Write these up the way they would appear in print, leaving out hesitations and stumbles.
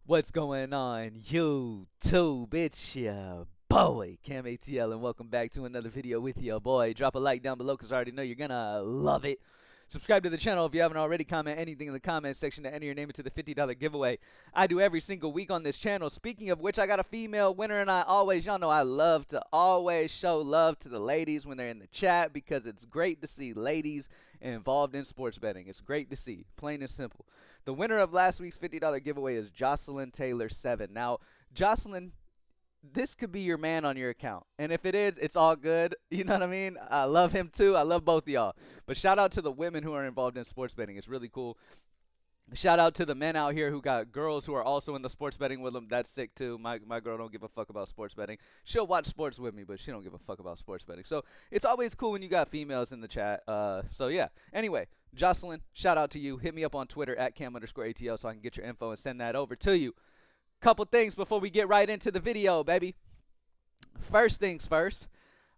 What's going on, YouTube? It's your boy, Cam ATL, and welcome back to another video with your boy. Drop a like down below because I already know you're gonna love it. Subscribe to the channel if you haven't already. Comment anything in the comment section to enter your name into the $50 giveaway I do every single week on this channel. Speaking of which, I got a female winner, and y'all know I love to always show love to the ladies when they're in the chat because it's great to see ladies involved in sports betting. It's great to see, plain and simple. The winner of last week's $50 giveaway is Jocelyn Taylor 7. Now, Jocelyn, this could be your man on your account. And if it is, it's all good. You know what I mean? I love him too. I love both of y'all. But shout out to the women who are involved in sports betting. It's really cool. Shout out to the men out here who got girls who are also in the sports betting with them. That's sick too. My girl don't give a fuck about sports betting. She'll watch sports with me, but she don't give a fuck about sports betting. So it's always cool when you got females in the chat. So yeah. Anyway, Jocelyn, shout out to you. Hit me up on Twitter at Cam_ATL so I can get your info and send that over to you. Couple things before we get right into the video, baby. First things first.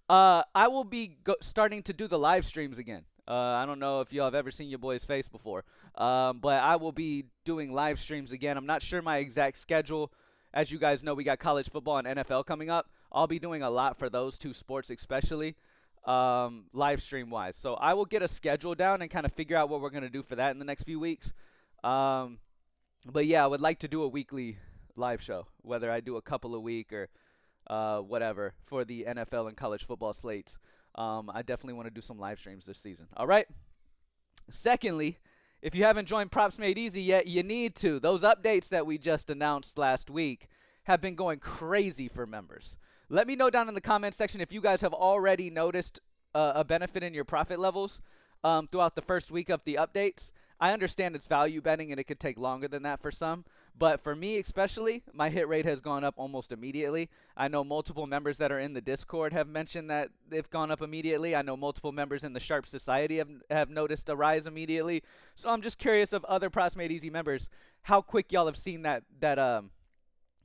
I will be starting to do the live streams again. I don't know if y'all have ever seen your boy's face before, but I will be doing live streams again. I'm not sure my exact schedule. As you guys know, we got college football and NFL coming up. I'll be doing a lot for those two sports especially, live stream wise. So I will get a schedule down and kind of figure out what we're going to do for that in the next few weeks. But yeah, I would like to do a weekly live show, whether I do a couple a week or whatever for the NFL and college football slates. I definitely want to do some live streams this season. All right. Secondly, if you haven't joined Props Made Easy yet, you need to. Those updates that we just announced last week have been going crazy for members. Let me know down in the comment section if you guys have already noticed a benefit in your profit levels throughout the first week of the updates. I understand it's value betting and it could take longer than that for some. But for me especially, my hit rate has gone up almost immediately. I know multiple members that are in the Discord have mentioned that they've gone up immediately. I know multiple members in the Sharp Society have noticed a rise immediately. So I'm just curious of other Props Made Easy members, how quick y'all have seen that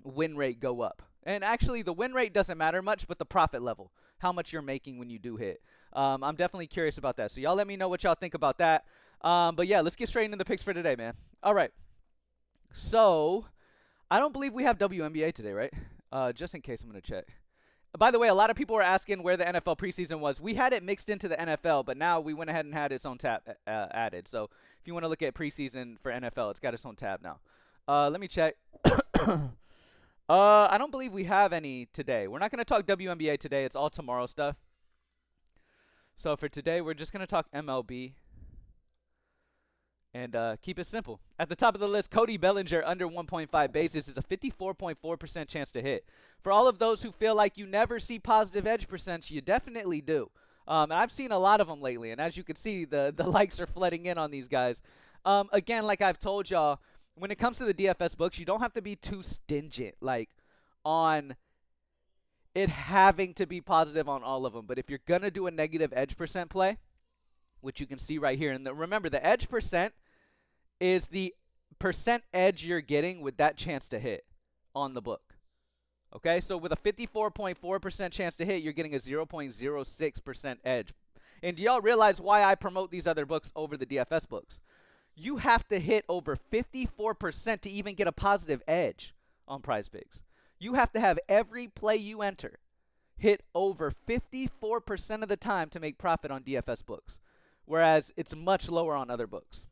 win rate go up. And actually, the win rate doesn't matter much, but the profit level, how much you're making when you do hit. I'm definitely curious about that. So y'all let me know what y'all think about that. But yeah, let's get straight into the picks for today, man. All right. So, I don't believe we have WNBA today, right? Just in case, I'm going to check. By the way, a lot of people were asking where the NFL preseason was. We had it mixed into the NFL, but now we went ahead and had its own tab added. So, if you want to look at preseason for NFL, it's got its own tab now. Let me check. I don't believe we have any today. We're not going to talk WNBA today. It's all tomorrow stuff. So, for today, we're just going to talk MLB. And keep it simple. At the top of the list, Cody Bellinger under 1.5 bases is a 54.4% chance to hit. For all of those who feel like you never see positive edge percents, you definitely do. And I've seen a lot of them lately. And as you can see, the likes are flooding in on these guys. Again, like I've told y'all, when it comes to the DFS books, you don't have to be too stingent, like on it having to be positive on all of them. But if you're going to do a negative edge percent play, which you can see right here. And remember, the edge percent is the percent edge you're getting with that chance to hit on the book. Okay, so with a 54.4% chance to hit, you're getting a 0.06% edge. And do y'all realize why I promote these other books over the DFS books? You have to hit over 54% to even get a positive edge on Prizepicks. You have to have every play you enter hit over 54% of the time to make profit on DFS books. Whereas it's much lower on other books.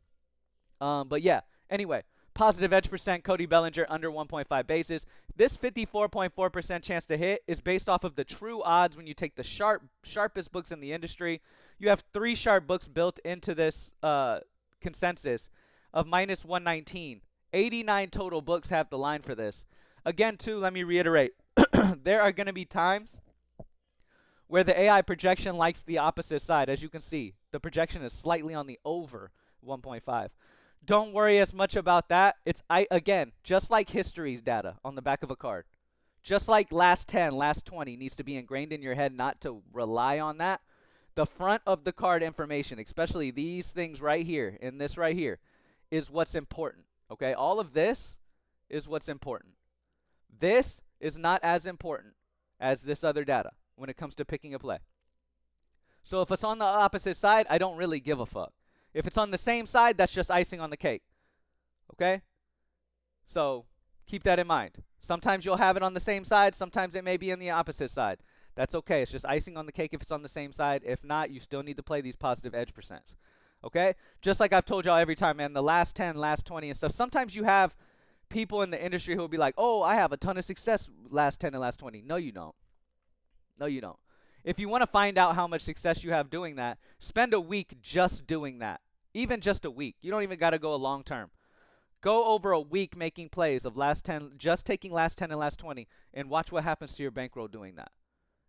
But yeah, anyway, positive edge percent, Cody Bellinger under 1.5 bases. This 54.4% chance to hit is based off of the true odds when you take the sharpest books in the industry. You have 3 sharp books built into this consensus of minus 119. 89 total books have the line for this. Again, too, let me reiterate. There are going to be times where the AI projection likes the opposite side. As you can see, the projection is slightly on the over 1.5. Don't worry as much about that. It's, again, just like history data on the back of a card. Just like last 10, last 20 needs to be ingrained in your head, not to rely on that. The front of the card information, especially these things right here, and this right here, is what's important. Okay, all of this is what's important. This is not as important as this other data when it comes to picking a play. So if it's on the opposite side, I don't really give a fuck. If it's on the same side, that's just icing on the cake. Okay? So Keep that in mind. Sometimes you'll have it on the same side. Sometimes it may be on the opposite side. That's okay. It's just icing on the cake if it's on the same side. If not, you still need to play these positive edge percents. Okay? Just like I've told y'all every time, man, the last 10, last 20 and stuff. Sometimes you have people in the industry who will be like, oh, I have a ton of success last 10 and last 20. No, you don't. No, you don't. If you want to find out how much success you have doing that, spend a week just doing that. Even just a week. You don't even got to go a long term. Go over a week making plays of last 10, just taking last 10 and last 20, and watch what happens to your bankroll doing that.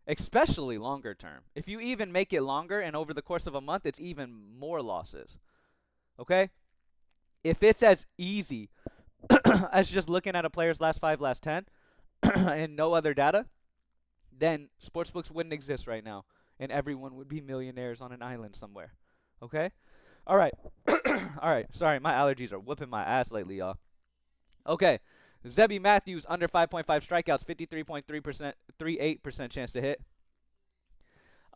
Especially longer term. If you even make it longer and over the course of a month, it's even more losses. Okay? If it's as easy as just looking at a player's last 5, last 10, and no other data, then sportsbooks wouldn't exist right now, and everyone would be millionaires on an island somewhere. Okay? All right. All right. Sorry, my allergies are whooping my ass lately, y'all. Okay. Zebby Matthews, under 5.5 strikeouts, 53.3%, 38% chance to hit.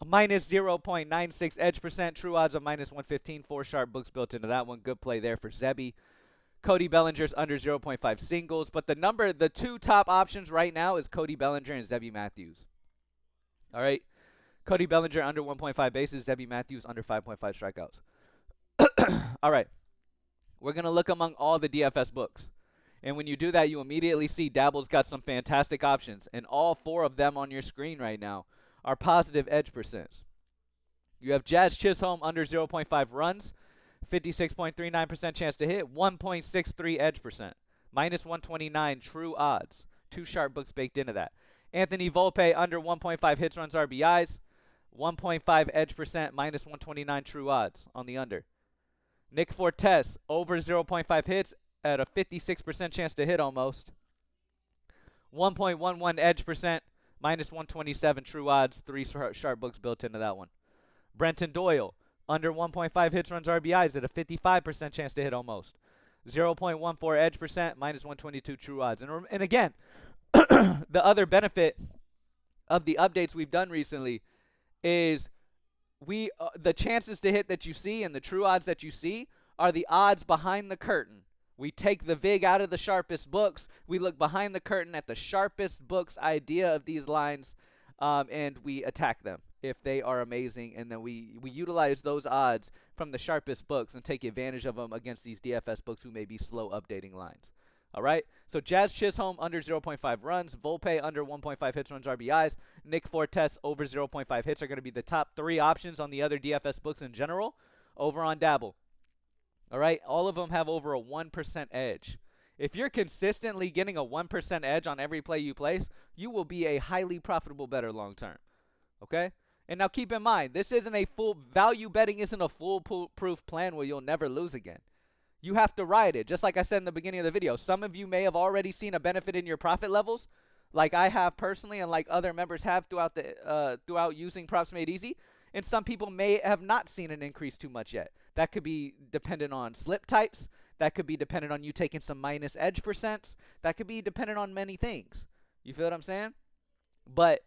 A minus 0.96 edge percent, true odds of minus 115, 4 sharp books built into that one. Good play there for Zebby. Cody Bellinger's under 0.5 singles, but the two top options right now is Cody Bellinger and Zebby Matthews. All right? Cody Bellinger under 1.5 bases, Zebby Matthews under 5.5 strikeouts. All right. We're going to look among all the DFS books. And when you do that, you immediately see Dabble's got some fantastic options. And all 4 of them on your screen right now are positive edge percents. You have Jazz Chisholm under 0.5 runs, 56.39% chance to hit, 1.63 edge percent, minus 129 true odds. 2 sharp books baked into that. Anthony Volpe under 1.5 hits, runs, RBIs, 1.5 edge percent, minus 129 true odds on the under. Nick Fortes, over 0.5 hits at a 56% chance to hit almost. 1.11 edge percent, minus 127 true odds. 3 sharp books built into that one. Brenton Doyle, under 1.5 hits, runs, RBIs at a 55% chance to hit almost. 0.14 edge percent, minus 122 true odds. And again, the other benefit of the updates we've done recently is the chances to hit that you see and the true odds that you see are the odds behind the curtain. We take the VIG out of the sharpest books. We look behind the curtain at the sharpest books idea of these lines, and we attack them if they are amazing. And then we utilize those odds from the sharpest books and take advantage of them against these DFS books who may be slow updating lines. All right, so Jazz Chisholm under 0.5 runs, Volpe under 1.5 hits, runs, RBIs, Nick Fortes over 0.5 hits are going to be the top 3 options on the other DFS books in general over on Dabble. All right, all of them have over a 1% edge. If you're consistently getting a 1% edge on every play you place, you will be a highly profitable bettor long term. Okay? And now keep in mind, this isn't a full value betting isn't a foolproof plan where you'll never lose again. You have to ride it. Just like I said in the beginning of the video, some of you may have already seen a benefit in your profit levels, like I have personally and like other members have throughout using Props Made Easy. And some people may have not seen an increase too much yet. That could be dependent on slip types. That could be dependent on you taking some minus edge percents. That could be dependent on many things. You feel what I'm saying? But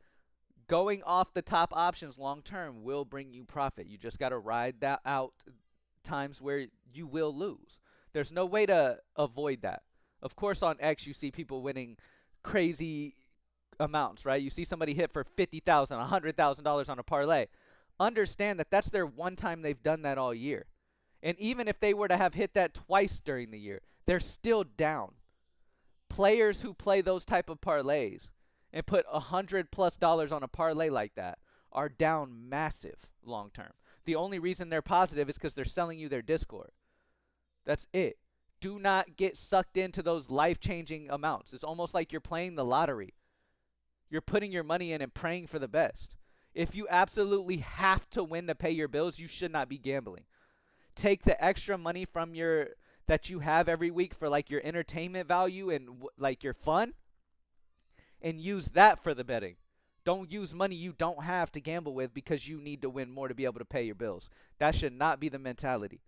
going off the top options long term will bring you profit. You just got to ride that out times where you will lose. There's no way to avoid that. Of course, on X, you see people winning crazy amounts, right? You see somebody hit for $50,000, $100,000 on a parlay. Understand that that's their one time they've done that all year. And even if they were to have hit that twice during the year, they're still down. Players who play those type of parlays and put $100+ on a parlay like that are down massive long term. The only reason they're positive is because they're selling you their Discord. That's it. Do not get sucked into those life-changing amounts. It's almost like you're playing the lottery. You're putting your money in and praying for the best. If you absolutely have to win to pay your bills, you should not be gambling. Take the extra money from that you have every week for like your entertainment value and like your fun and use that for the betting. Don't use money you don't have to gamble with because you need to win more to be able to pay your bills. That should not be the mentality.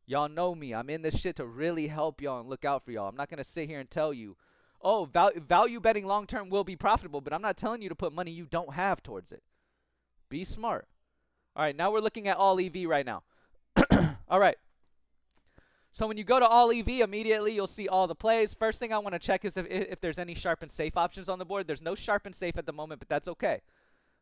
Y'all know me. I'm in this shit to really help y'all and look out for y'all. I'm not going to sit here and tell you, oh, value betting long term will be profitable, but I'm not telling you to put money you don't have towards it. Be smart. All right, now we're looking at all EV right now. All right. So when you go to all EV, immediately you'll see all the plays. First thing I want to check is if there's any sharp and safe options on the board. There's no sharp and safe at the moment, but that's okay.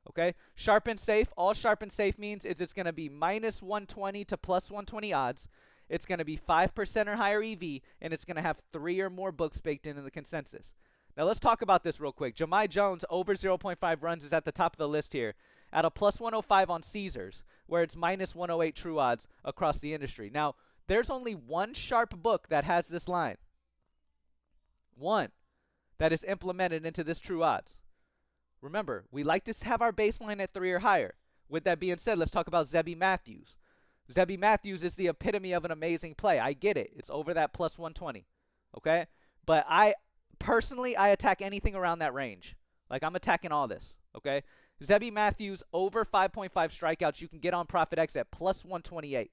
Okay, sharp and safe. All sharp and safe means is it's going to be minus 120 to plus 120 odds. It's going to be 5% or higher EV, and it's going to have 3 or more books baked in the consensus. Now let's talk about this real quick. Jahmai Jones over 0.5 runs is at the top of the list here at a plus 105 on Caesars, where it's minus 108 true odds across the industry. Now, there's only one sharp book that has this line. One that is implemented into this true odds. Remember, we like to have our baseline at 3 or higher. With that being said, let's talk about Zebby Matthews. Zebby Matthews is the epitome of an amazing play. I get it. It's over that plus 120. Okay? But I attack anything around that range. Like, I'm attacking all this. Okay? Zebby Matthews over 5.5 strikeouts. You can get on ProfitX at plus 128.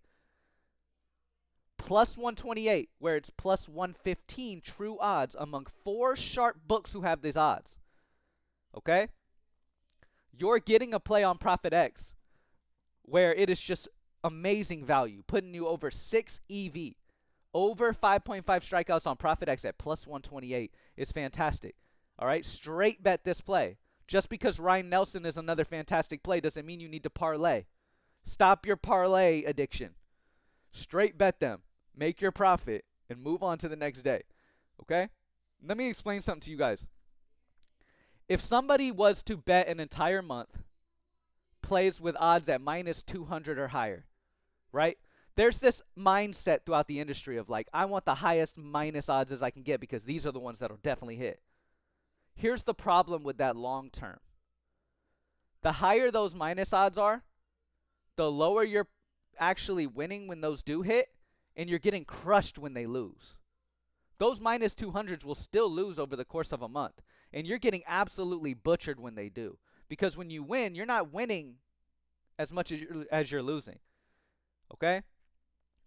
Plus 128, where it's plus 115 true odds among 4 sharp books who have these odds. Okay? You're getting a play on ProfitX where it is just amazing value, putting you over 6 EV. Over 5.5 strikeouts on ProfitX at plus 128 is fantastic. All right? Straight bet this play. Just because Ryan Nelson is another fantastic play doesn't mean you need to parlay. Stop your parlay addiction. Straight bet them. Make your profit and move on to the next day. Okay? Let me explain something to you guys. If somebody was to bet an entire month, plays with odds at minus 200 or higher, right? There's this mindset throughout the industry of like, I want the highest minus odds as I can get because these are the ones that'll definitely hit. Here's the problem with that long term. The higher those minus odds are, the lower you're actually winning when those do hit, and you're getting crushed when they lose. Those minus 200s will still lose over the course of a month, and you're getting absolutely butchered when they do. Because when you win, you're not winning as much as you're losing. Okay?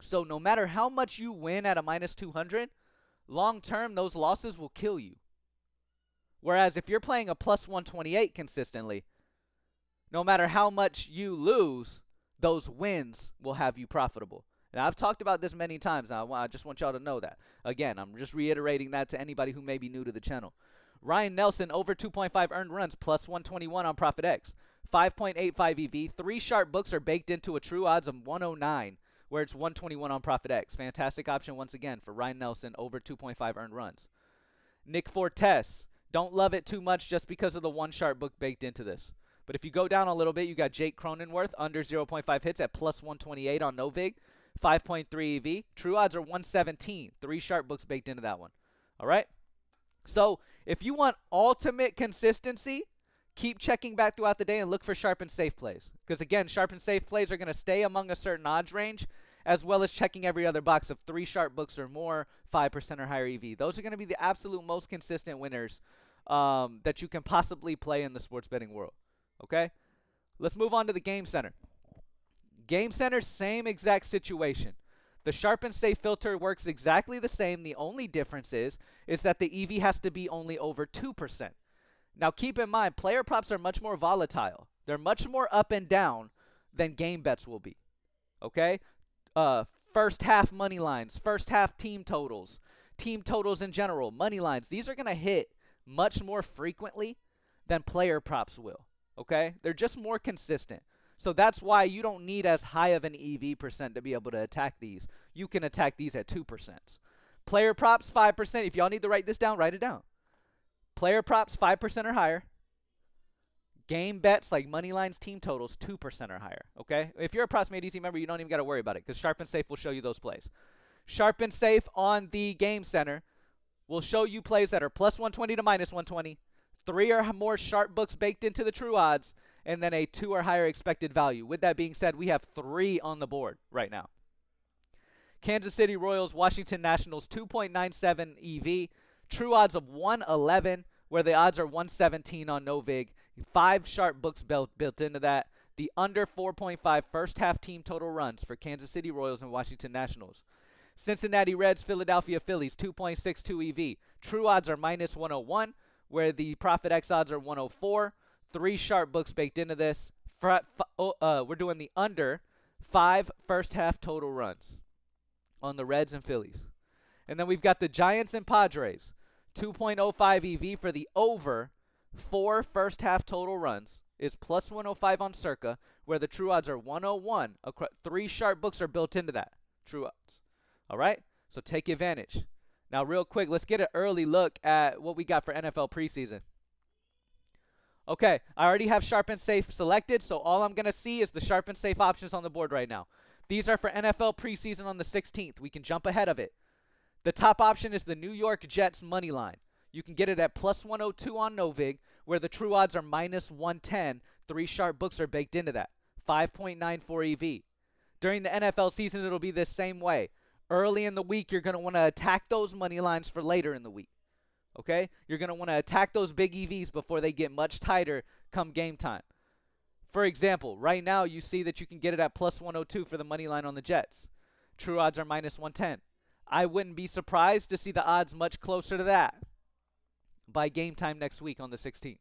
So no matter how much you win at a minus 200, long term, those losses will kill you. Whereas if you're playing a plus 128 consistently, no matter how much you lose, those wins will have you profitable. And I've talked about this many times. Now, I just want y'all to know that. Again, I'm just reiterating that to anybody who may be new to the channel. Ryan Nelson over 2.5 earned runs, plus 121 on ProfitX. 5.85 EV. 3 sharp books are baked into a true odds of 109, where it's 121 on ProfitX. Fantastic option once again for Ryan Nelson over 2.5 earned runs. Nick Fortes. Don't love it too much just because of the 1 sharp book baked into this. But if you go down a little bit, you got Jake Cronenworth under 0.5 hits at plus 128 on Novig. 5.3 EV. True odds are 117. 3 sharp books baked into that one. All right? So if you want ultimate consistency, keep checking back throughout the day and look for sharp and safe plays. Because again, sharp and safe plays are going to stay among a certain odds range, as well as checking every other box of 3 sharp books or more, 5% or higher EV. Those are going to be the absolute most consistent winners that you can possibly play in the sports betting world. Okay? Let's move on to the Game Center. Game Center, same exact situation. The sharp and safe filter works exactly the same. The only difference is that the EV has to be only over 2%. Now keep in mind, player props are much more volatile. They're much more up and down than game bets will be. Okay? First half money lines, first half team totals in general, money lines. These are going to hit much more frequently than player props will. Okay? They're just more consistent. So that's why you don't need as high of an EV percent to be able to attack these. You can attack these at 2%. Player props, 5%. If y'all need to write this down, write it down. Player props, 5% or higher. Game bets like money lines, team totals, 2% or higher. Okay? If you're a props made easy member, you don't even got to worry about it because Sharp and Safe will show you those plays. Sharp and Safe on the Game Center will show you plays that are plus 120 to minus 120. 3 or more sharp books baked into the true odds, and then a 2 or higher expected value. With that being said, we have 3 on the board right now. Kansas City Royals, Washington Nationals, 2.97 EV. True odds of 111, where the odds are 117 on Novig. 5 sharp books built into that. The under 4.5 first half team total runs for Kansas City Royals and Washington Nationals. Cincinnati Reds, Philadelphia Phillies, 2.62 EV. True odds are minus 101, where the ProfitX odds are 104. 3 sharp books baked into this. We're doing the under 5 first half total runs. on the Reds and Phillies. And then we've got the Giants and Padres. 2.05 EV for the over 4 first half total runs is plus 105 on Circa, where the true odds are 101. 3 sharp books are built into that. True odds. All right? So take advantage. Now, real quick, let's get an early look at what we got for NFL preseason. Okay, I already have sharp and safe selected, so all I'm going to see is the sharp and safe options on the board right now. These are for NFL preseason on the 16th. We can jump ahead of it. The top option is the New York Jets money line. You can get it at plus 102 on Novig, where the true odds are minus 110. 3 sharp books are baked into that. 5.94 EV. During the NFL season, it'll be the same way. Early in the week, you're going to want to attack those money lines for later in the week. Okay? You're going to want to attack those big EVs before they get much tighter come game time. For example, right now you see that you can get it at plus 102 for the money line on the Jets. True odds are minus 110. I wouldn't be surprised to see the odds much closer to that by game time next week on the 16th.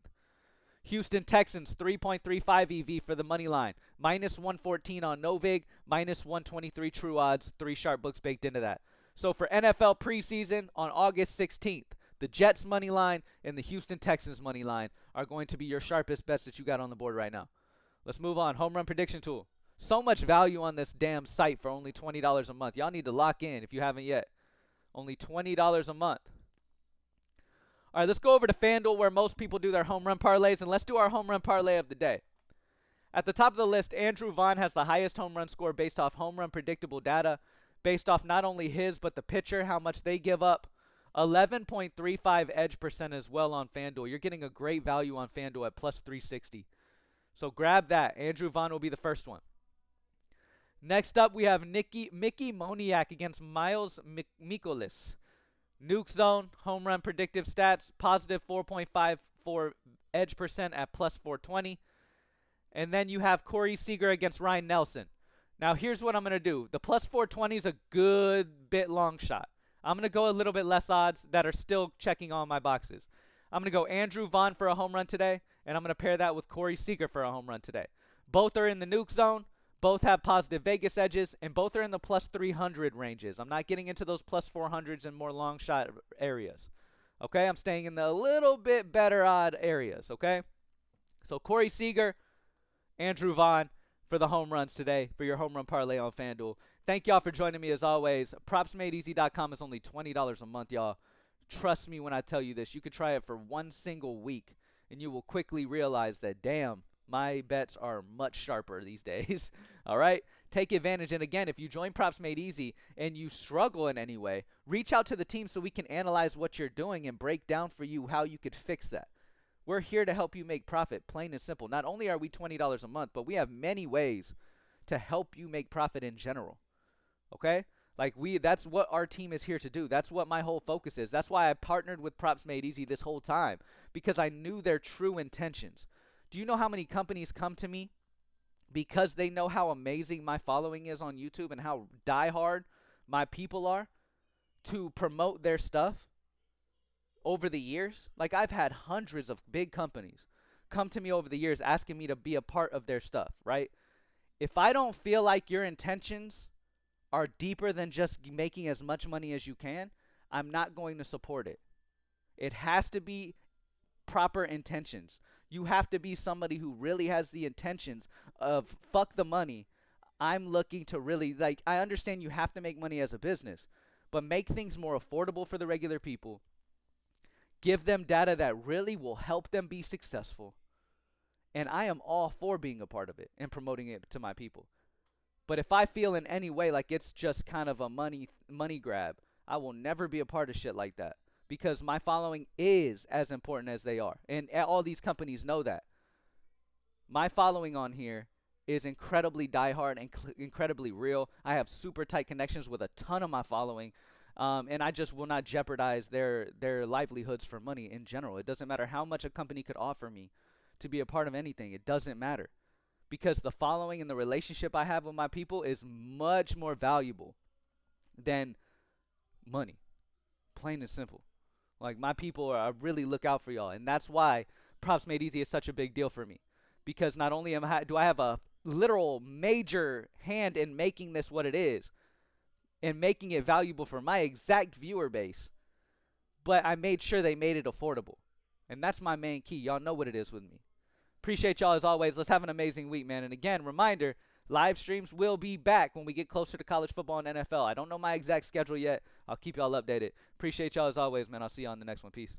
Houston Texans 3.35 EV for the money line. Minus 114 on Novig. Minus 123 true odds. 3 sharp books baked into that. So for NFL preseason on August 16th, the Jets money line and the Houston Texans money line are going to be your sharpest bets that you got on the board right now. Let's move on. Home run prediction tool. So much value on this damn site for only $20 a month. Y'all need to lock in if you haven't yet. Only $20 a month. All right, let's go over to FanDuel where most people do their home run parlays, and let's do our home run parlay of the day. At the top of the list, Andrew Vaughn has the highest home run score based off home run predictable data, based off not only his but the pitcher, how much they give up. 11.35 edge percent as well on FanDuel. You're getting a great value on FanDuel at plus 360. So grab that. Andrew Vaughn will be the first one. Next up, we have Mickey Moniak against Miles Mikolas. Nuke zone, home run predictive stats, positive 4.54 edge percent at plus 420. And then you have Corey Seager against Ryan Nelson. Now, here's what I'm going to do. The plus 420 is a good bit long shot. I'm going to go a little bit less odds that are still checking all my boxes. I'm going to go Andrew Vaughn for a home run today, and I'm going to pair that with Corey Seager for a home run today. Both are in the nuke zone. Both have positive Vegas edges, and both are in the plus 300 ranges. I'm not getting into those plus 400s and more long shot areas. Okay, I'm staying in the little bit better odd areas, okay? So Corey Seager, Andrew Vaughn for the home runs today for your home run parlay on FanDuel. Thank y'all for joining me as always. PropsMadeEasy.com is only $20 a month, y'all. Trust me when I tell you this. You could try it for one single week, and you will quickly realize that, damn, my bets are much sharper these days. All right? Take advantage. And again, if you join Props Made Easy and you struggle in any way, reach out to the team so we can analyze what you're doing and break down for you how you could fix that. We're here to help you make profit, plain and simple. Not only are we $20 a month, but we have many ways to help you make profit in general. Okay? That's what our team is here to do. That's what my whole focus is. That's why I partnered with Props Made Easy this whole time, because I knew their true intentions. Do you know how many companies come to me because they know how amazing my following is on YouTube and how diehard my people are to promote their stuff over the years? Like, I've had hundreds of big companies come to me over the years asking me to be a part of their stuff, right? If I don't feel like your intentions are deeper than just making as much money as you can, I'm not going to support it. It has to be proper intentions. You have to be somebody who really has the intentions of fuck the money. I'm looking to really, I understand you have to make money as a business, but make things more affordable for the regular people. Give them data that really will help them be successful. And I am all for being a part of it and promoting it to my people. But if I feel in any way like it's just kind of a money grab, I will never be a part of shit like that. Because my following is as important as they are. And all these companies know that. My following on here is incredibly diehard and incredibly real. I have super tight connections with a ton of my following. And I just will not jeopardize their livelihoods for money in general. It doesn't matter how much a company could offer me to be a part of anything. It doesn't matter. Because the following and the relationship I have with my people is much more valuable than money. Plain and simple. Like, my people I really look out for y'all. And that's why Props Made Easy is such a big deal for me. Because not only do I have a literal major hand in making this what it is, and making it valuable for my exact viewer base, but I made sure they made it affordable. And that's my main key. Y'all know what it is with me. Appreciate y'all as always. Let's have an amazing week, man. And again, reminder, live streams will be back when we get closer to college football and NFL. I don't know my exact schedule yet. I'll keep y'all updated. Appreciate y'all as always, man. I'll see y'all on the next one. Peace.